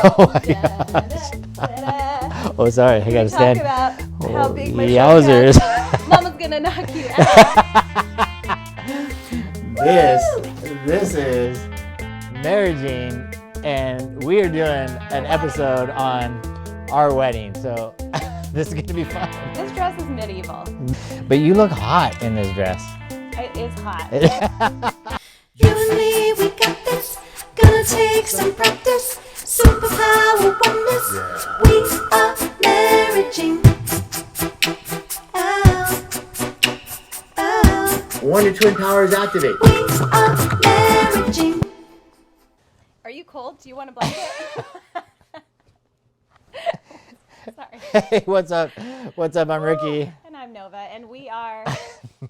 Oh my gosh. Oh, sorry. I gotta stand. Talk about how big my Yowzers. shoulder is. Mama's gonna knock you out. This is Marriaging, and we are doing an episode on our wedding. So this is gonna be fun. This dress is medieval. But you look hot in this dress. It is hot. You and me, we got this. Gonna take some practice. Superpower oneness. We are marriaging. Wonder Twin Powers activate. We are marriaging. Are you cold? Do you want a blanket? Sorry. Hey, what's up? What's up? I'm Ricky. And I'm Nova, and we are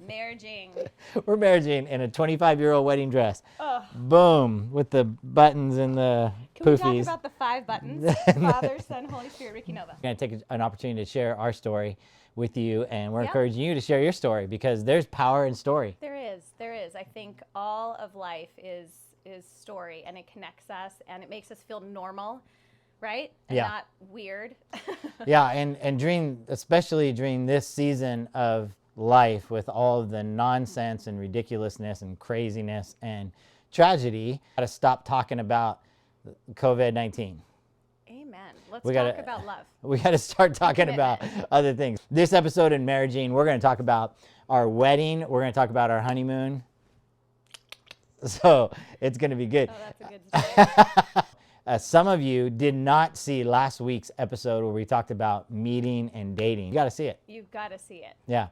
marriaging. We're marriaging in a 25-year-old wedding dress. Oh. Boom, with the buttons and the Can we poofies. talk about the 5 buttons? Father, Son, Holy Spirit, Ricky Nova. We're going to take an opportunity to share our story with you, and we're Yeah. encouraging you to share your story because there's power in story. There is. I think all of life is story, and it connects us, and it makes us feel normal, right? And Yeah. not weird. Yeah, and especially during this season of life with all of the nonsense and ridiculousness and craziness and tragedy, got to stop talking about COVID-19. Amen. Let's We talk gotta- about love. We got to start talking about other things. This episode in Marriaging, we're going to talk about our wedding. We're going to talk about our honeymoon. So it's going to be good. Oh, that's a good story. Some of you did not see last week's episode where we talked about meeting and dating. You got to see it. You've got to see it. Yeah.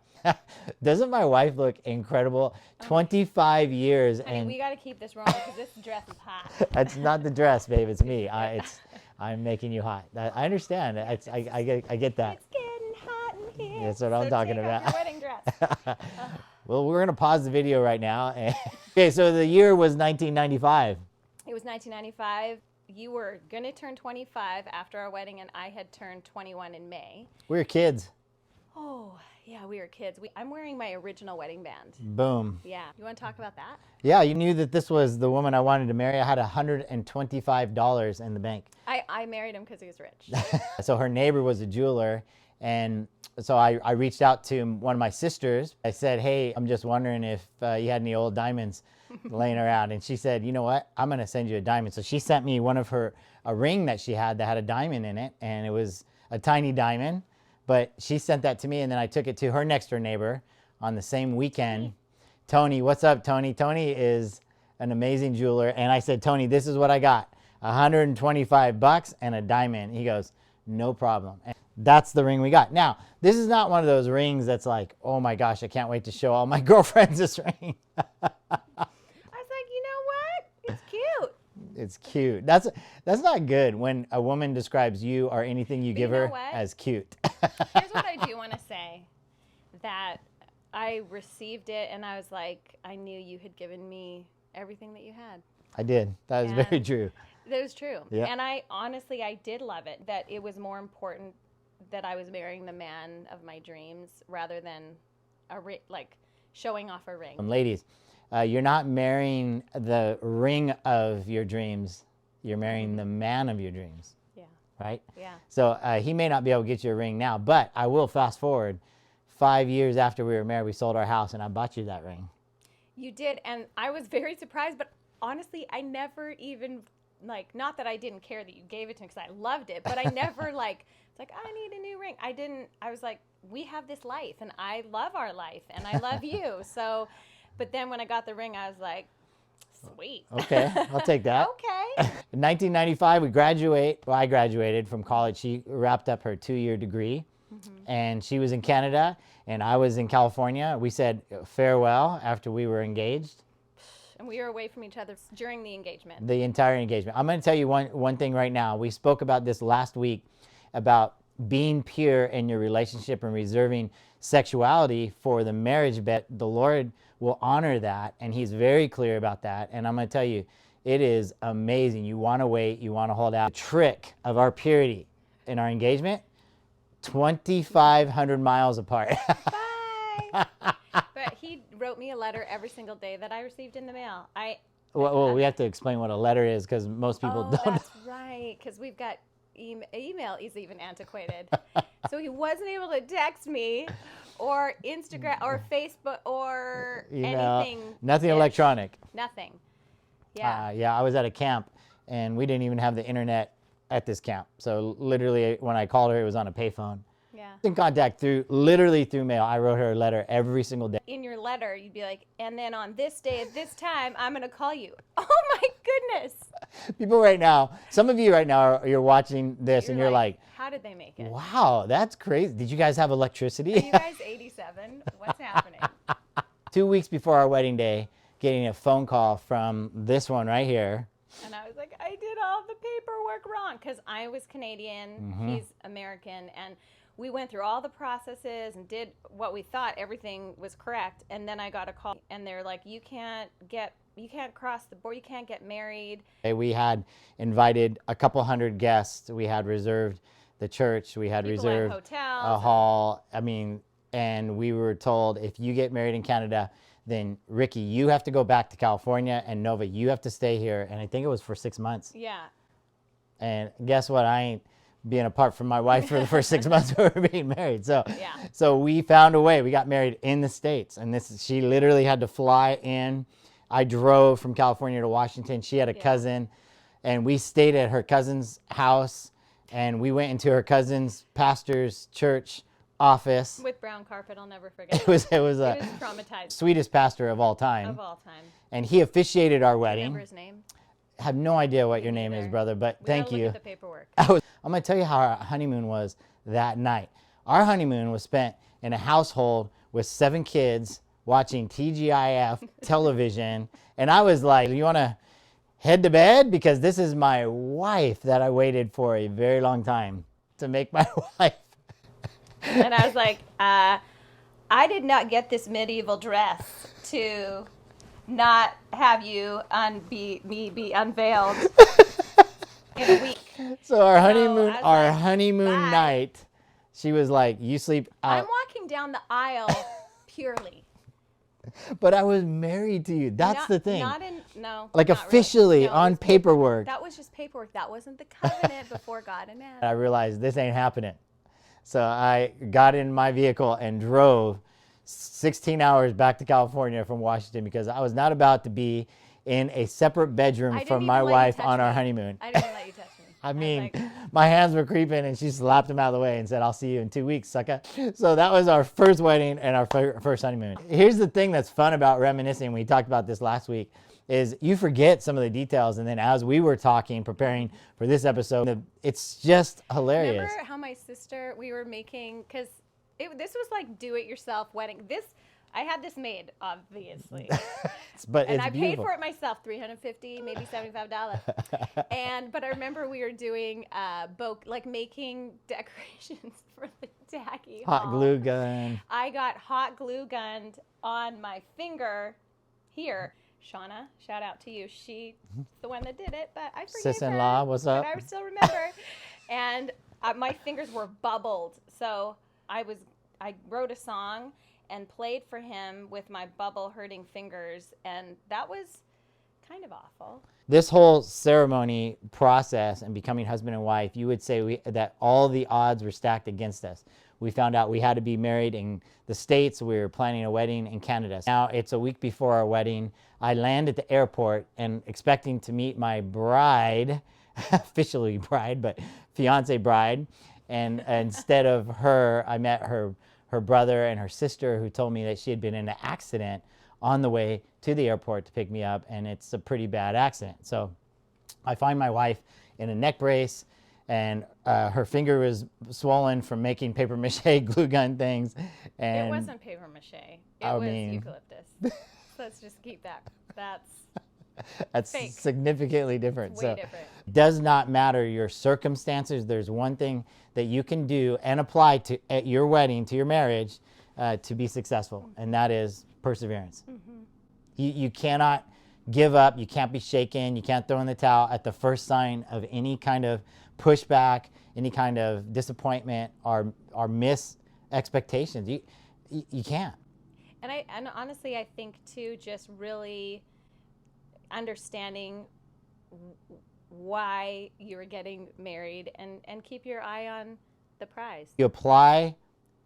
Doesn't my wife look incredible? 25 years Honey, and we got to keep this rolling because this dress is hot. it's not the dress, babe. It's me. I'm making you hot. I understand. I get that. It's getting hot in here. That's what I'm talking take off about. your wedding dress. Well, we're going to pause the video right now. Okay, so the year was 1995. It was 1995. You were going to turn 25 after our wedding, and I had turned 21 in May. We were kids. Oh, yeah, we were kids. I'm wearing my original wedding band. Boom. Yeah. You want to talk about that? Yeah, you knew that this was the woman I wanted to marry. I had $125 in the bank. I married him because he was rich. So her neighbor was a jeweler. And so I reached out to one of my sisters. I said, hey, I'm just wondering if you had any old diamonds laying around. And she said, you know what? I'm going to send you a diamond. So she sent me a ring that she had that had a diamond in it. And it was a tiny diamond. But she sent that to me. And then I took it to her next door neighbor on the same weekend. Tony, what's up, Tony? Tony is an amazing jeweler. And I said, Tony, this is what I got. $125 and a diamond. He goes, no problem. And that's the ring we got. Now, this is not one of those rings that's like, oh my gosh, I can't wait to show all my girlfriends this ring. I was like, you know what? It's cute. It's cute. That's not good when a woman describes you or anything you give you know her what? as cute. Here's what I do want to say. That I received it, and I was like, I knew you had given me everything that you had. I did. That is very And- true. That was true. Yeah. And I did love it, that it was more important that I was marrying the man of my dreams rather than showing off a ring. Ladies, you're not marrying the ring of your dreams. You're marrying the man of your dreams, Yeah. right? Yeah. So he may not be able to get you a ring now, but I will fast forward 5 years after we were married, we sold our house and I bought you that ring. You did, and I was very surprised, but honestly, I never even, not that I didn't care that you gave it to me because I loved it, but I never, it's like, I need a new ring. I was like, we have this life, and I love our life, and I love you. So, but then when I got the ring, I was like, sweet. Okay, I'll take that. Okay. In 1995, I graduated from college. She wrapped up her 2-year degree, and she was in Canada, and I was in California. We said farewell after we were engaged. And we were away from each other during the engagement. The entire engagement. I'm going to tell you one thing right now. We spoke about this last week about being pure in your relationship and reserving sexuality for the marriage bed. The Lord will honor that, and He's very clear about that. And I'm going to tell you, it is amazing. You want to wait. You want to hold out. The trick of our purity in our engagement, 2,500 miles apart. Bye. But he wrote me a letter every single day that I received in the mail. Well, we have to explain what a letter is because most people don't. That's right. funny because we've got email is even antiquated. So he wasn't able to text me or Instagram or Facebook or anything. Nothing electronic. Nothing. Yeah. Yeah, I was at a camp and we didn't even have the internet at this camp. So literally when I called her, it was on a payphone. Yeah. In contact literally through mail. I wrote her a letter every single day. In your letter, you'd be like, and then on this day at this time, I'm going to call you. Oh my goodness. People right now, some of you right now, you're watching this and you're like, how did they make it? wow, that's crazy. Did you guys have electricity? Are you guys 87? What's happening? 2 weeks before our wedding day, getting a phone call from this one right here. And I was like, I did all the paperwork wrong because I was Canadian, he's American, and we went through all the processes and did what we thought everything was correct. And then I got a call and they're like, you can't cross the border, you can't get married. We had invited a couple hundred guests. We had reserved the church. We had People at reserved hotels a hall. I mean, and we were told if you get married in Canada, then Ricky, you have to go back to California, and Nova, you have to stay here. And I think it was for 6 months. Yeah. And guess what? I ain't being apart from my wife for the first 6 months we were being married. So, so we found a way. We got married in the States, and she literally had to fly in. I drove from California to Washington. She had a cousin, and we stayed at her cousin's house, and we went into her cousin's pastor's church office. With brown carpet, I'll never forget. It was traumatized. Sweetest pastor of all time. Of all time. And he officiated our wedding. Remember his name? I have no idea what your name is, brother, but thank you. Look at the paperwork. I'm going to tell you how our honeymoon was that night. Our honeymoon was spent in a household with 7 kids watching TGIF television. And I was like, you want to head to bed? Because this is my wife that I waited for a very long time to make my wife. And I was like, I did not get this medieval dress to not have you be unveiled in a week. So our honeymoon night, she was like, you sleep out. I'm walking down the aisle purely. But I was married to you. That's the thing. Like not officially really. No, on paperwork. That was just paperwork. That wasn't the covenant before God and Adam. I realized this ain't happening. So I got in my vehicle and drove 16 hours back to California from Washington because I was not about to be in a separate bedroom from my wife on our honeymoon. I didn't let you touch me. I mean, my hands were creeping and she slapped them out of the way and said, I'll see you in 2 weeks, sucker. So that was our first wedding and our first honeymoon. Here's the thing that's fun about reminiscing. We talked about this last week. Is you forget some of the details, and then as we were talking, preparing for this episode, it's just hilarious. Remember how my sister, we were making, because this was like do-it-yourself wedding. I had this made, obviously. But and it's I beautiful. paid for it myself, $350, maybe $75. But I remember we were doing making decorations for the tacky hot glue gun. I got hot glue gunned on my finger here. Shauna, shout out to you. She's the one that did it, but I forgave her. Sis-in-law, what's up? But I still remember. And my fingers were bubbled. So I wrote a song and played for him with my bubble hurting fingers, and that was kind of awful. This whole ceremony process and becoming husband and wife, you would say that all the odds were stacked against us. We found out we had to be married in the States. We were planning a wedding in Canada. Now it's a week before our wedding. I land at the airport and expecting to meet my bride, officially bride, but fiance bride. And instead of her, I met her brother and her sister, who told me that she had been in an accident on the way to the airport to pick me up, and it's a pretty bad accident. So I find my wife in a neck brace, and her finger was swollen from making paper mache glue gun things. And it wasn't paper mache. It was eucalyptus. Let's just keep that. That's fake. Significantly different. It's way different. Does not matter your circumstances. There's one thing that you can do and apply to at your wedding, to your marriage, to be successful, and that is perseverance. Mm-hmm. You cannot give up. You can't be shaken. You can't throw in the towel at the first sign of any kind of pushback, any kind of disappointment or miss expectations. You can't. And honestly, I think too, just really understanding why you were getting married, and keep your eye on the prize. You apply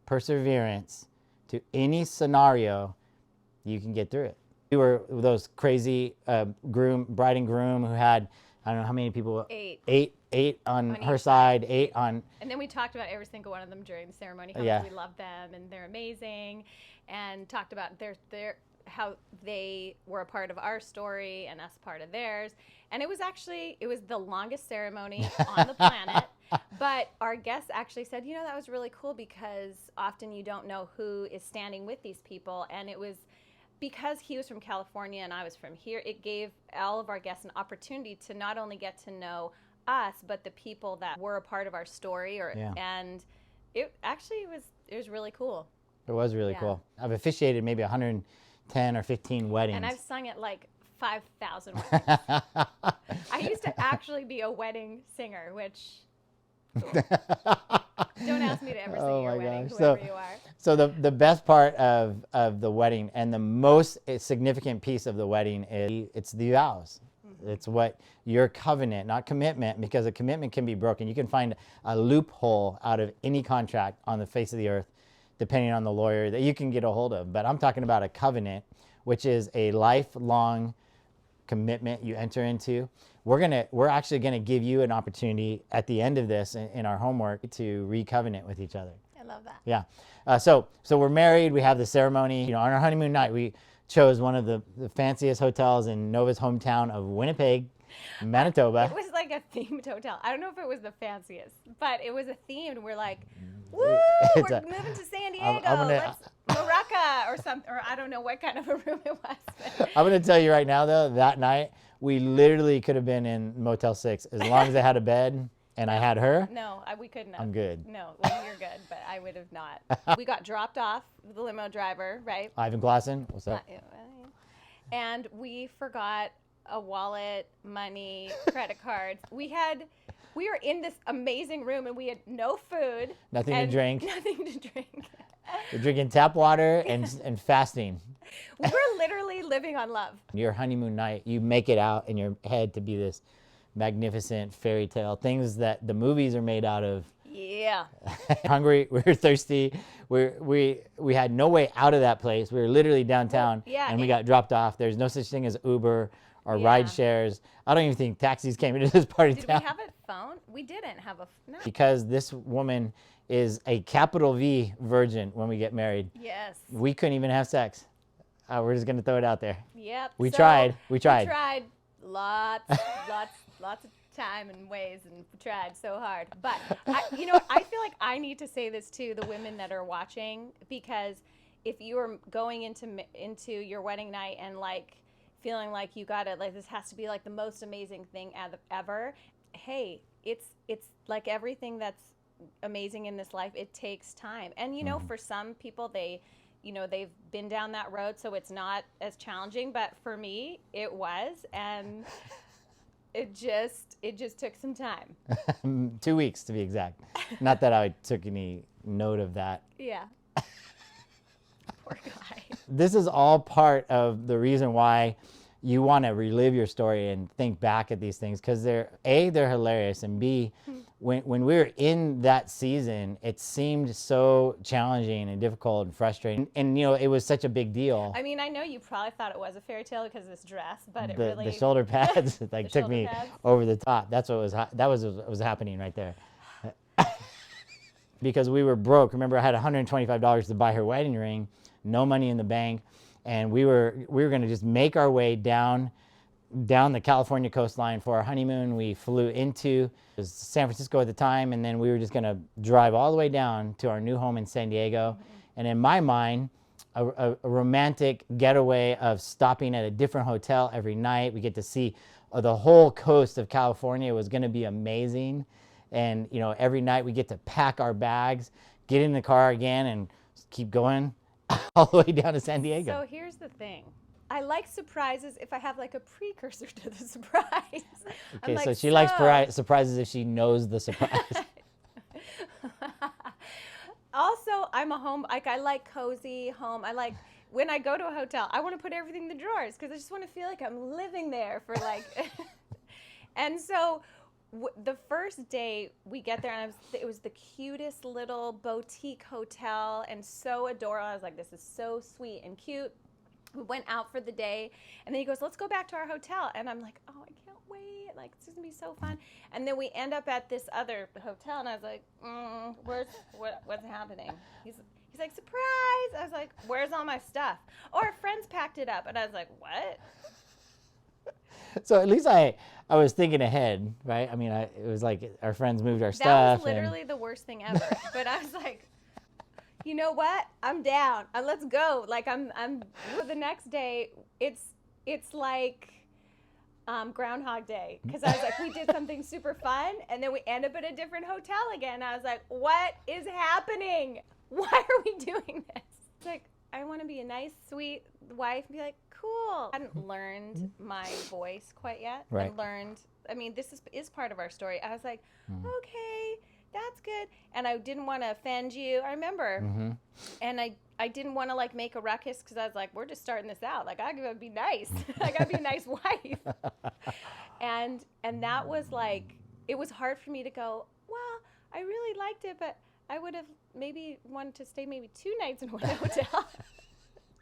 perseverance to any scenario, you can get through it. We were those crazy bride and groom who had, I don't know how many people. 8. Eight on On her each side, 8 on. And then we talked about every single one of them during the ceremony. How Yeah. much we love them and they're amazing, and talked about their how they were a part of our story and us part of theirs. And it was the longest ceremony on the planet. But our guests actually said, that was really cool because often you don't know who is standing with these people, and it was because he was from California and I was from here. It gave all of our guests an opportunity to not only get to know us, but the people that were a part of our story, and it was really cool. It was really cool. I've officiated maybe 110 or 15 weddings. And I've sung at like 5,000 weddings. I used to actually be a wedding singer, which don't ask me to ever sing your wedding, whoever you are. So the best part of the wedding and the most significant piece of the wedding is it's the vows. It's what your covenant, not commitment, because a commitment can be broken. You can find a loophole out of any contract on the face of the earth, depending on the lawyer that you can get a hold of. But I'm talking about a covenant, which is a lifelong commitment you enter into. We're actually gonna give you an opportunity at the end of this in our homework to re-covenant with each other. I love that. Yeah. So we're married. We have the ceremony. On our honeymoon night, we chose one of the fanciest hotels in Nova's hometown of Winnipeg, Manitoba. It was like a themed hotel. I don't know if it was the fanciest, but it was a themed. We're like, woo, we're moving to San Diego. Let's Maraca or something, or I don't know what kind of a room it was. I'm going to tell you right now, though, that night, we literally could have been in Motel 6 as long as I had a bed and I had her. No, we couldn't have. I'm good. No, well, you're good, but I would have not. We got dropped off with the limo driver, right? Ivan Glassen, what's up? And we forgot a wallet, money, credit cards. We were in this amazing room and we had no food. Nothing to drink. Nothing to drink. We're drinking tap water and fasting. We were literally living on love. Your honeymoon night, you make it out in your head to be this magnificent fairy tale, things that the movies are made out of. Yeah. Hungry, we were thirsty. We had no way out of that place. We were literally downtown, and we got dropped off. There's no such thing as Uber or ride shares. I don't even think taxis came into this part of town. Did we have a phone? We didn't have no. Because this woman is a capital V virgin when we get married. Yes. We couldn't even have sex. We're just gonna throw it out there. Yep. We tried. We tried lots of time and ways, and tried so hard. But I feel like I need to say this to the women that are watching, because if you are going into your wedding night and like feeling like you got it, like this has to be like the most amazing thing ever, hey, it's like everything that's amazing in this life. It takes time, and for some people they've been down that road, so it's not as challenging. But for me, it was, and it just took some time. 2 weeks to be exact. Not that I took any note of that. Yeah. Poor guy. This is all part of the reason why you want to relive your story and think back at these things, because they're hilarious, and B, when we were in that season, it seemed so challenging and difficult and frustrating, and it was such a big deal. I mean, I know you probably thought it was a fairy tale because of this dress, but the shoulder pads took me over the top. That's what was happening right there. Because we were broke. Remember, I had $125 to buy her wedding ring, no money in the bank, and we were going to just make our way down the California coastline for our honeymoon. We flew into San Francisco at the time, and then we were just going to drive all the way down to our new home in San Diego. And in my mind, a romantic getaway of stopping at a different hotel every night. We get to see the whole coast of California. It was going to be amazing. And every night we get to pack our bags, get in the car again, and keep going all the way down to San Diego. So here's the thing. I like surprises if I have like a precursor to the surprise. Okay, so she likes surprises if she knows the surprise. Also, I'm a home, I like cozy home. I like, when I go to a hotel, I want to put everything in the drawers because I just want to feel like I'm living there for like, And so the first day we get there, and it was the cutest little boutique hotel and so adorable. I was like, this is so sweet and cute. We went out for the day, and then he goes, let's go back to our hotel. And I'm like, oh, I can't wait. Like, this is going to be so fun. And then we end up at this other hotel, and I was like, what's happening? He's like, surprise. I was like, where's all my stuff? Oh, our friends packed it up. And I was like, what? So at least I was thinking ahead, right? I mean, it was like our friends moved our That stuff. was literally the worst thing ever. But I was like, you know what? I'm down. Let's go. Like I'm the next day, it's like Groundhog Day. Because I was like, we did something super fun, and then we end up at a different hotel again. I was like, what is happening? Why are we doing this? It's like, I want to be a nice, sweet wife and be like, cool. I hadn't learned my voice quite yet. Right. I mean, this is part of our story. I was like, okay, that's good. And I didn't want to offend you. I remember. Mm-hmm. And I didn't want to like make a ruckus because I was like, we're just starting this out. Like, I gotta be nice. I gotta be a nice wife. And that was like, it was hard for me to go, well, I really liked it, but I would have maybe wanted to stay maybe 2 nights in one hotel.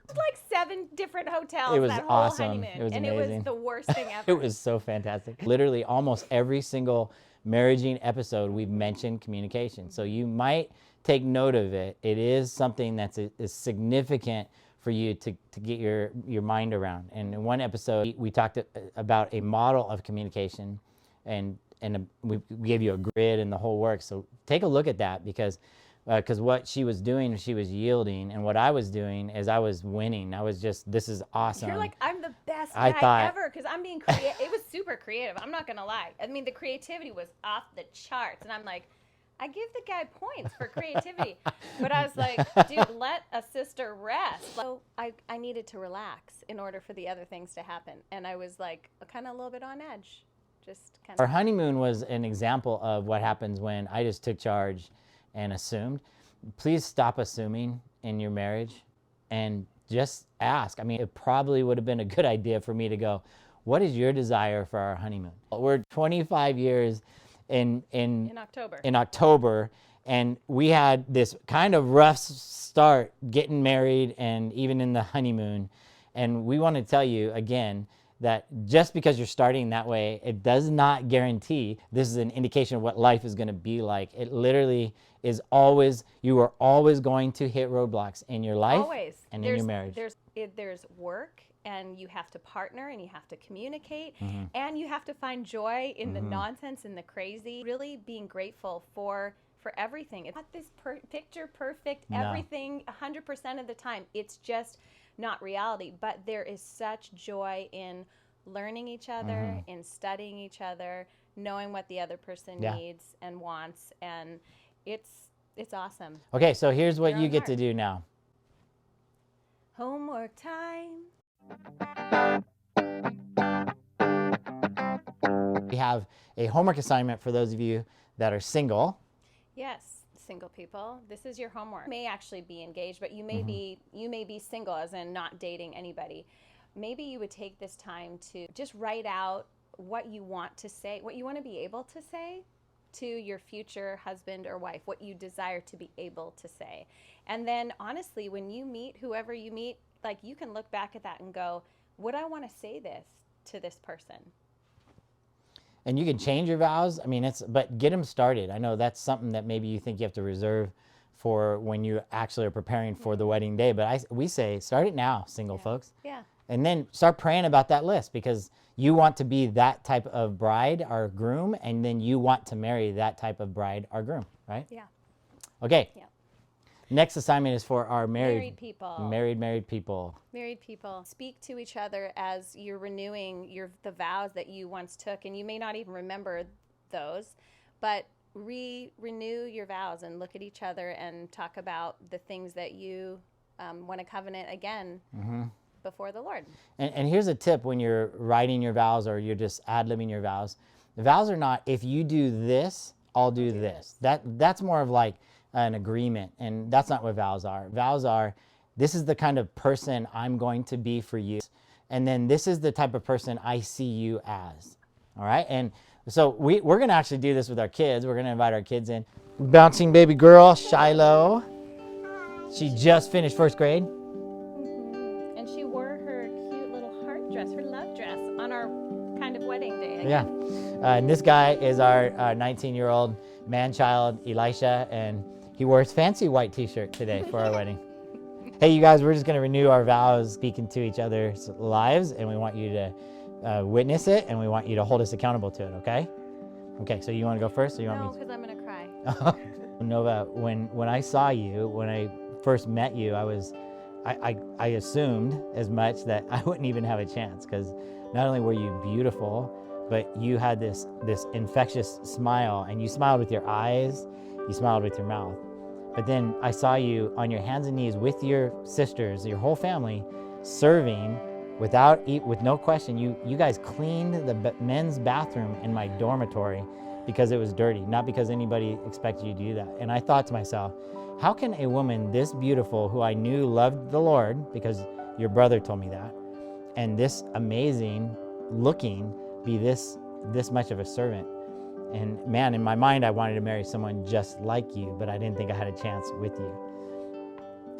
Like 7 different hotels. It was that whole awesome. honeymoon. It was and amazing. it was the worst thing ever. It was so fantastic. Literally almost every single Marriaging episode we've mentioned communication. So you might take note of it. It is something that's is significant for you to get your mind around. And in one episode, we talked about a model of communication, and we gave you a grid and the whole works. So take a look at that, because what she was doing, she was yielding, and what I was doing is I was winning. I was just, this is awesome. You're like, I'm the best I guy thought- ever, because I'm being creative. It was super creative. I'm not gonna lie. I mean, the creativity was off the charts, and I'm like, I give the guy points for creativity, but I was like, dude, let a sister rest. So I needed to relax in order for the other things to happen, and I was like, kind of a little bit on edge, just kind Our of. honeymoon was an example of what happens when I just took charge and assumed. Please stop assuming in your marriage and just ask. I mean, it probably would have been a good idea for me to go, what is your desire for our honeymoon? We're 25 years in October, and we had this kind of rough start getting married and even in the honeymoon. And we want to tell you again that just because you're starting that way, it does not guarantee this is an indication of what life is going to be like. It literally is always, you are always going to hit roadblocks in your life and in your marriage. There's work, and you have to partner, and you have to communicate, and you have to find joy in the nonsense and the crazy. Really being grateful for everything. It's not this picture perfect everything 100% of the time. It's just not reality, but there is such joy in learning each other, in studying each other, knowing what the other person needs and wants, and it's awesome. Okay, so here's what Your you own get heart. to do now. Homework time. We have a homework assignment for those of you that are single. Yes, single people, this is your homework. You may actually be engaged, but you may be single, as in not dating anybody. Maybe you would take this time to just write out what you want to say, what you want to be able to say to your future husband or wife, what you desire to be able to say. And then honestly, when you meet whoever you meet, like, you can look back at that and go, would I want to say this to this person? And you can change your vows. I mean, but get them started. I know that's something that maybe you think you have to reserve for when you actually are preparing for the wedding day. But we say, start it now, single folks. Yeah. And then start praying about that list, because you want to be that type of bride or groom, and then you want to marry that type of bride or groom, right? Yeah. Okay. Yeah. Next assignment is for our Married people. Married people. Married people, speak to each other as you're renewing the vows that you once took, and you may not even remember those, but renew your vows and look at each other and talk about the things that you want to covenant again before the Lord. And here's a tip when you're writing your vows or you're just ad-libbing your vows. The vows are not, if you do this, I'll do this. That's more of like an agreement, and that's not what vows are. Vows are, this is the kind of person I'm going to be for you, and then this is the type of person I see you as. All right. And so we're going to actually do this with our kids. We're going to invite our kids in. Bouncing baby girl, Shiloh. She just finished first grade. And she wore her cute little heart dress, her love dress, on our kind of wedding day. Yeah. And this guy is our 19-year-old man-child, Elisha, and he wore his fancy white t-shirt today for our wedding. Hey, you guys, we're just going to renew our vows, speaking to each other's lives, and we want you to witness it, and we want you to hold us accountable to it, okay? Okay, so you want to go first, or you want No, me because I'm going to cry. to? Nova, when I saw you, when I first met you, I assumed as much that I wouldn't even have a chance, because not only were you beautiful, but you had this infectious smile, and you smiled with your eyes, you smiled with your mouth. But then I saw you on your hands and knees with your sisters, your whole family, serving with no question. You guys cleaned the men's bathroom in my dormitory because it was dirty, not because anybody expected you to do that. And I thought to myself, how can a woman this beautiful, who I knew loved the Lord, because your brother told me that, and this amazing looking, be this much of a servant? And man, in my mind, I wanted to marry someone just like you, but I didn't think I had a chance with you.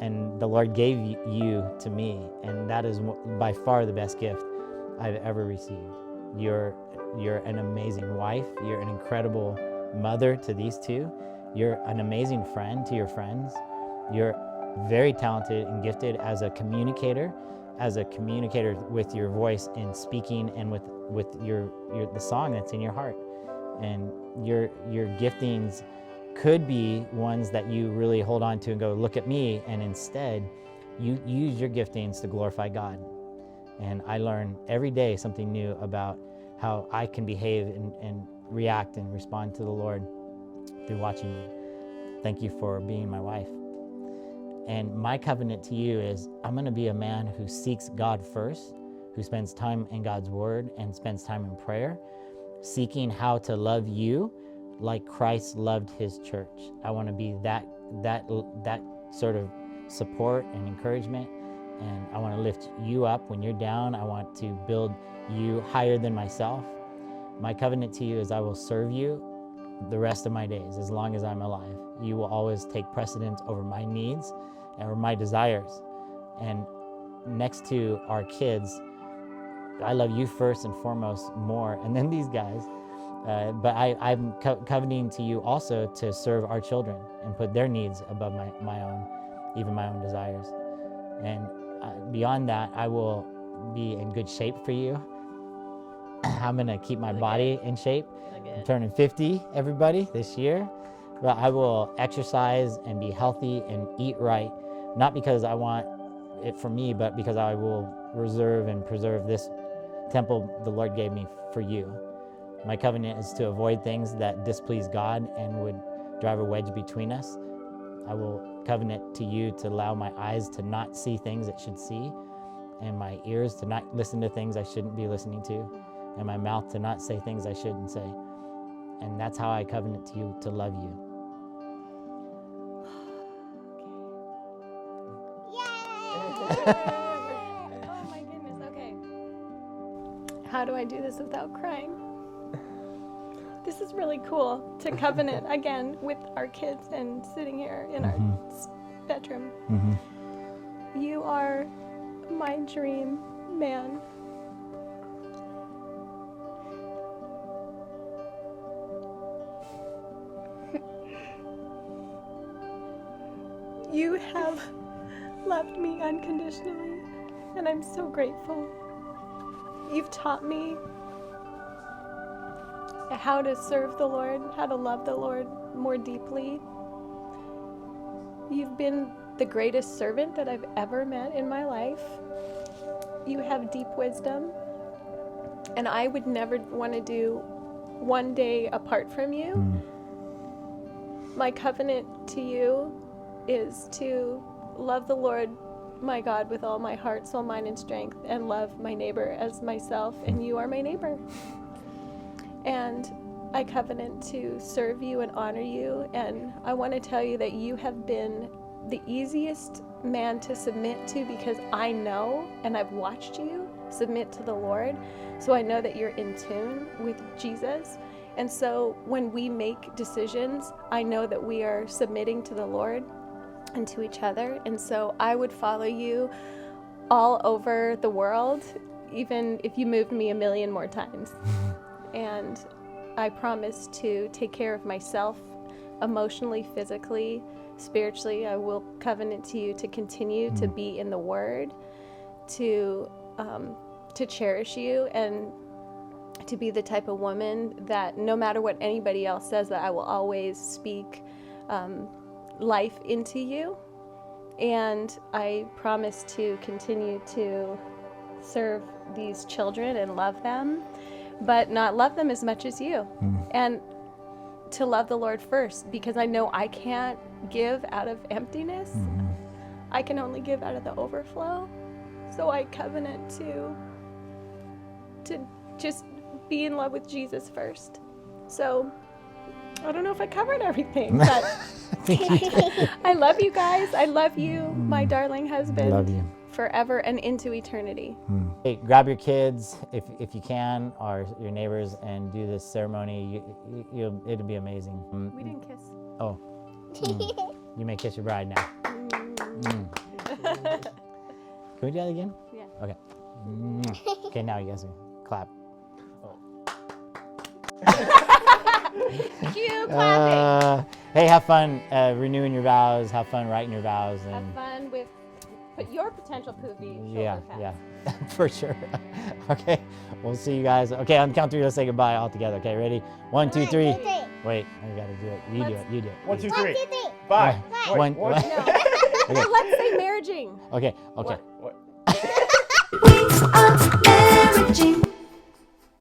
And the Lord gave you to me, and that is by far the best gift I've ever received. You're an amazing wife. You're an incredible mother to these two. You're an amazing friend to your friends. You're very talented and gifted as a communicator with your voice and speaking, and with the song that's in your heart. And your giftings could be ones that you really hold on to and go, look at me, and instead you use your giftings to glorify God. And I learn every day something new about how I can behave and react and respond to the Lord through watching you. Thank you for being my wife. And my covenant to you is, I'm going to be a man who seeks God first, who spends time in God's word and spends time in prayer, seeking how to love you like Christ loved his church. I want to be that sort of support and encouragement, and I want to lift you up when you're down. I want to build you higher than myself. My covenant to you is I will serve you the rest of my days, as long as I'm alive. You will always take precedence over my needs and over my desires. And next to our kids, I love you first and foremost more, and then these guys. But I'm covenanting to you also to serve our children and put their needs above my own, even my own desires. And beyond that, I will be in good shape for you. I'm going to keep my body in shape. I'm turning 50, everybody, this year. But I will exercise and be healthy and eat right, not because I want it for me, but because I will reserve and preserve this temple the Lord gave me for you. My covenant is to avoid things that displease God and would drive a wedge between us. I will covenant to you to allow my eyes to not see things it should see, and my ears to not listen to things I shouldn't be listening to, and my mouth to not say things I shouldn't say. And that's how I covenant to you to love you. Oh my goodness, okay. How do I do this without crying? This is really cool to covenant again with our kids and sitting here in our bedroom. You are my dream man. You have loved me unconditionally, and I'm so grateful. You've taught me how to serve the Lord, how to love the Lord more deeply. You've been the greatest servant that I've ever met in my life. You have deep wisdom, and I would never want to do one day apart from you. My covenant to you is to love the Lord my God with all my heart, soul, mind, and strength, and love my neighbor as myself, and you are my neighbor. And I covenant to serve you and honor you, and I want to tell you that you have been the easiest man to submit to, because I know, and I've watched you, submit to the Lord. So I know that you're in tune with Jesus. And so when we make decisions, I know that we are submitting to the Lord and to each other. And so I would follow you all over the world, even if you moved me 1,000,000 more times. And I promise to take care of myself emotionally, physically, spiritually. I will covenant to you to continue to be in the Word, to cherish you, and to be the type of woman that no matter what anybody else says, that I will always speak life into you. And I promise to continue to serve these children and love them, but not love them as much as you. And to love the Lord first, because I know I can't give out of emptiness. I can only give out of the overflow. So I covenant to just be in love with Jesus first. So I don't know if I covered everything, but I love you guys. I love you, my darling husband. Love you. Forever and into eternity. Hey, grab your kids if you can, or your neighbors, and do this ceremony. It'll be amazing. We didn't kiss. Oh, you may kiss your bride now. Can we do that again? Yeah. Okay. Okay, now you guys can clap. Cue clapping. Hey, have fun renewing your vows. Have fun writing your vows, Have and fun with your potential poopy. yeah, for sure. Okay, we'll see you guys. Okay, on the count of 3, let's say goodbye all together. Okay, ready? 1, 2, 3. Wait, I gotta do it. You do it. You do it. 1, 2, 3. 3. 5. One. What? Okay. Let's say marriaging. Okay. What? We are marriaging.